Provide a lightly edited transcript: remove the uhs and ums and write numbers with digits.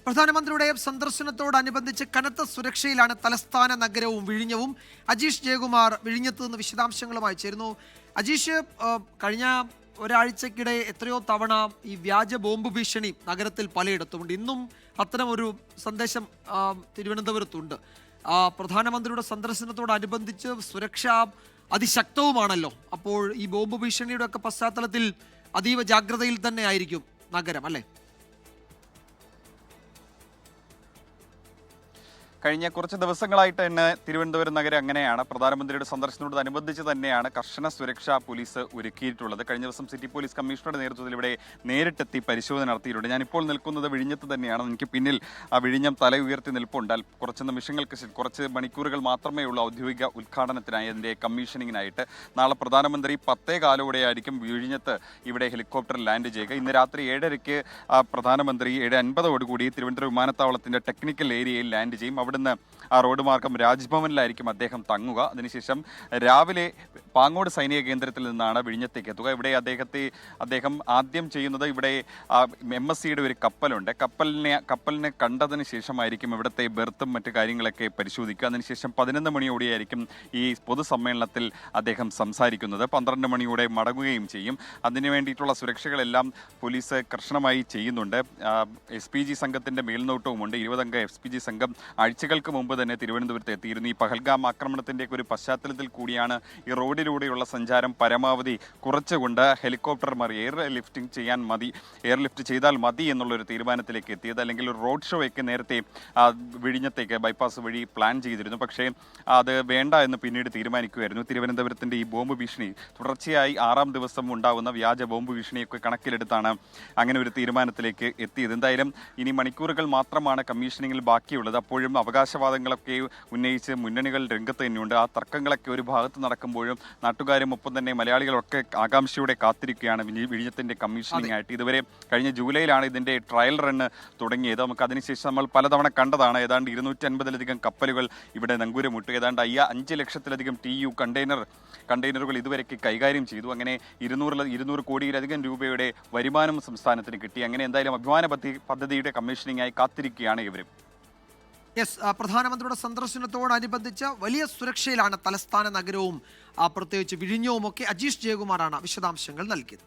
പ്രധാനമന്ത്രിയുടെ സന്ദർശനത്തോടനുബന്ധിച്ച് കനത്ത സുരക്ഷയിലാണ് തലസ്ഥാന നഗരവും വിഴിഞ്ഞവും. അജീഷ് ജയകുമാർ വിഴിഞ്ഞത്ത് നിന്ന് വിശദാംശങ്ങളുമായി ചേരുന്നു. അജീഷ്, കഴിഞ്ഞ ഒരാഴ്ചക്കിടെ എത്രയോ തവണ ഈ വ്യാജ ബോംബ് ഭീഷണി നഗരത്തിൽ പലയിടത്തുമുണ്ട്. ഇന്നും അത്തരം ഒരു സന്ദേശം തിരുവനന്തപുരത്തുണ്ട്. പ്രധാനമന്ത്രിയുടെ സന്ദർശനത്തോടനുബന്ധിച്ച് സുരക്ഷ അതിശക്തവുമാണല്ലോ. അപ്പോൾ ഈ ബോംബ് ഭീഷണിയുടെ ഒക്കെ പശ്ചാത്തലത്തിൽ അതീവ ജാഗ്രതയിൽ തന്നെ ആയിരിക്കും നഗരം, അല്ലേ? കഴിഞ്ഞ കുറച്ച് ദിവസങ്ങളായിട്ട് തന്നെ തിരുവനന്തപുരം നഗരം അങ്ങനെയാണ്. പ്രധാനമന്ത്രിയുടെ സന്ദർശനത്തോടനുബന്ധിച്ച് തന്നെയാണ് കർശന സുരക്ഷാ പോലീസ് ഒരുക്കിയിട്ടുള്ളത്. കഴിഞ്ഞ ദിവസം സിറ്റി പോലീസ് കമ്മീഷണറുടെ നേതൃത്വത്തിൽ ഇവിടെ നേരിട്ടെത്തി പരിശോധന നടത്തിയിട്ടുണ്ട്. ഞാനിപ്പോൾ നിൽക്കുന്നത് വിഴിഞ്ഞത്ത് തന്നെയാണ്. എനിക്ക് പിന്നിൽ വിഴിഞ്ഞം തല ഉയർത്തി നിൽപ്പുണ്ട്. കുറച്ച് നിമിഷങ്ങൾക്ക് കുറച്ച് മണിക്കൂറുകൾ മാത്രമേ ഉള്ളൂ ഔദ്യോഗിക ഉദ്ഘാടനത്തിനായി, അതിൻ്റെ കമ്മീഷനിങ്ങിനായിട്ട്. നാളെ പ്രധാനമന്ത്രി 10:15 വിഴിഞ്ഞത്ത് ഇവിടെ ഹെലികോപ്റ്ററിൽ ലാൻഡ് ചെയ്യുക. ഇന്ന് രാത്രി 7:30 പ്രധാനമന്ത്രി 7:50 തിരുവനന്തപുരം വിമാനത്താവളത്തിൻ്റെ ടെക്നിക്കൽ ഏരിയയിൽ ലാൻഡ് ചെയ്യും. അവിടുന്ന് ആ റോഡ് മാർഗം രാജ്ഭവനിലായിരിക്കും അദ്ദേഹം തങ്ങുക. അതിനുശേഷം രാവിലെ പാങ്ങോട് സൈനിക കേന്ദ്രത്തിൽ നിന്നാണ് വിഴിഞ്ഞത്തേക്ക് എത്തുക. ഇവിടെ അദ്ദേഹം ആദ്യം ചെയ്യുന്നത്, ഇവിടെ MSCയുടെ ഒരു കപ്പലുണ്ട്. കപ്പലിനെ കണ്ടതിന് ശേഷമായിരിക്കും ഇവിടുത്തെ ബെർത്തും മറ്റു കാര്യങ്ങളൊക്കെ പരിശോധിക്കുക. അതിനുശേഷം 11 മണിയോടെയായിരിക്കും ഈ പൊതുസമ്മേളനത്തിൽ അദ്ദേഹം സംസാരിക്കുന്നത്. 12 മണിയോടെ മടങ്ങുകയും ചെയ്യും. അതിനു വേണ്ടിയിട്ടുള്ള സുരക്ഷകളെല്ലാം പോലീസ് കർശനമായി ചെയ്യുന്നുണ്ട്. SPG സംഘത്തിൻ്റെ മേൽനോട്ടവുമുണ്ട്. 20 അംഗ SPG സംഘം ആഴ്ചകൾക്ക് മുമ്പ് തന്നെ തിരുവനന്തപുരത്ത് എത്തിയിരുന്നു. ഈ പഹൽഗാം ആക്രമണത്തിൻ്റെ ഒരു പശ്ചാത്തലത്തിൽ കൂടിയാണ് ഈ റോഡിലൂടെയുള്ള സഞ്ചാരം പരമാവധി കുറച്ചുകൊണ്ട് ഹെലികോപ്റ്റർ എയർ ലിഫ്റ്റ് ചെയ്താൽ മതി എന്നുള്ളൊരു തീരുമാനത്തിലേക്ക് എത്തിയത്. അല്ലെങ്കിൽ ഒരു റോഡ് ഷോ ഒക്കെ നേരത്തെ വിഴിഞ്ഞത്തേക്ക് ബൈപ്പാസ് വഴി പ്ലാൻ ചെയ്തിരുന്നു. പക്ഷേ അത് വേണ്ട എന്ന് പിന്നീട് തീരുമാനിക്കുകയായിരുന്നു. തിരുവനന്തപുരത്തിൻ്റെ ഈ ബോംബ് ഭീഷണി തുടർച്ചയായി 6ാം ദിവസം ഉണ്ടാകുന്ന വ്യാജ ബോംബ് ഭീഷണിയൊക്കെ കണക്കിലെടുത്താണ് അങ്ങനെ ഒരു തീരുമാനത്തിലേക്ക് എത്തിയത്. എന്തായാലും ഇനി മണിക്കൂറുകൾ മാത്രമാണ് കമ്മീഷനിങ്ങിൽ ബാക്കിയുള്ളത്. അപ്പോഴും അവകാശവാദങ്ങളൊക്കെ ഉന്നയിച്ച് മുന്നണികൾ രംഗത്ത് തന്നെയുണ്ട്. ആ തർക്കങ്ങളൊക്കെ ഒരു ഭാഗത്ത് നടക്കുമ്പോഴും നാട്ടുകാരും ഒപ്പം തന്നെ മലയാളികളൊക്കെ ആകാംക്ഷയോടെ കാത്തിരിക്കുകയാണ് വിഴിഞ്ഞത്തിൻ്റെ കമ്മീഷനിങ് ആയിട്ട്. ഇതുവരെ കഴിഞ്ഞ ജൂലൈയിലാണ് ഇതിൻ്റെ ട്രയൽ റണ്ണ് തുടങ്ങിയത്. നമുക്ക് അതിനുശേഷം നമ്മൾ പലതവണ കണ്ടതാണ്. ഏതാണ്ട് 250-ലധികം കപ്പലുകൾ ഇവിടെ നങ്കൂരമിട്ടു. ഏതാണ്ട് 5 ലക്ഷത്തിലധികം TU കണ്ടെയ്നറുകൾ ഇതുവരെയ്ക്ക് കൈകാര്യം ചെയ്തു. അങ്ങനെ 200 കോടിയിലധികം രൂപയുടെ വരുമാനം സംസ്ഥാനത്തിന് കിട്ടി. അങ്ങനെ എന്തായാലും അഭിമാന പദ്ധതിയുടെ കമ്മീഷനിങ്ങായി കാത്തിരിക്കുകയാണ് ഇവരും. പ്രധാനമന്ത്രിയുടെ സന്ദർശനത്തോടനുബന്ധിച്ച് വലിയ സുരക്ഷയിലാണ് തലസ്ഥാന നഗരവും പ്രത്യേകിച്ച് വിഴിഞ്ഞവും ഒക്കെ. അജീഷ് ജയകുമാറാണ് വിശദാംശങ്ങൾ നൽകിയത്.